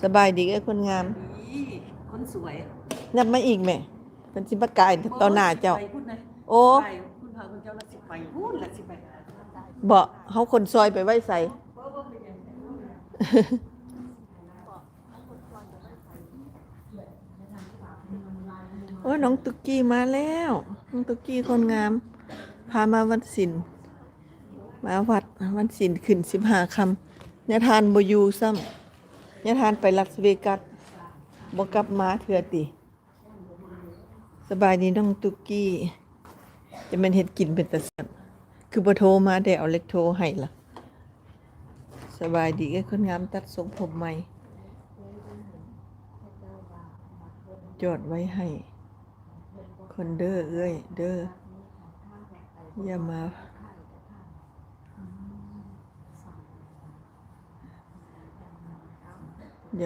สบายดีไอ้คนงามนี่คนสวยนับมาอีกแม่เป็นสิบกายต่อหน้าเจ้าไปพูดนะโอ้ไปคุณพาคุณเจ้าละสิไปพูดละสิไปบ่เฮาคนซอยไปไว้ใส่โอ้ยน้องตุกกี้มาแล้วน้องตุกกี้คนงามพามาวันศิลป์มาวัดวันศิลป์ขึ้น15ค่ำยาทานบ่อยู่ซ้ำยาทานไปลาสเวกัสบ่กลับมาเทื่อติสบายดีน้องตุกกี้จะแม่นเฮ็ดกินเป็นตาแซ่บคือบ่โทรมาได้เอาเล็กโทรให้ล่ะสบายดีไอ้คนงามตัดทรงผมใหม่จอดไว้ให้คนเด้อเอ้ยเด้ออย่ามา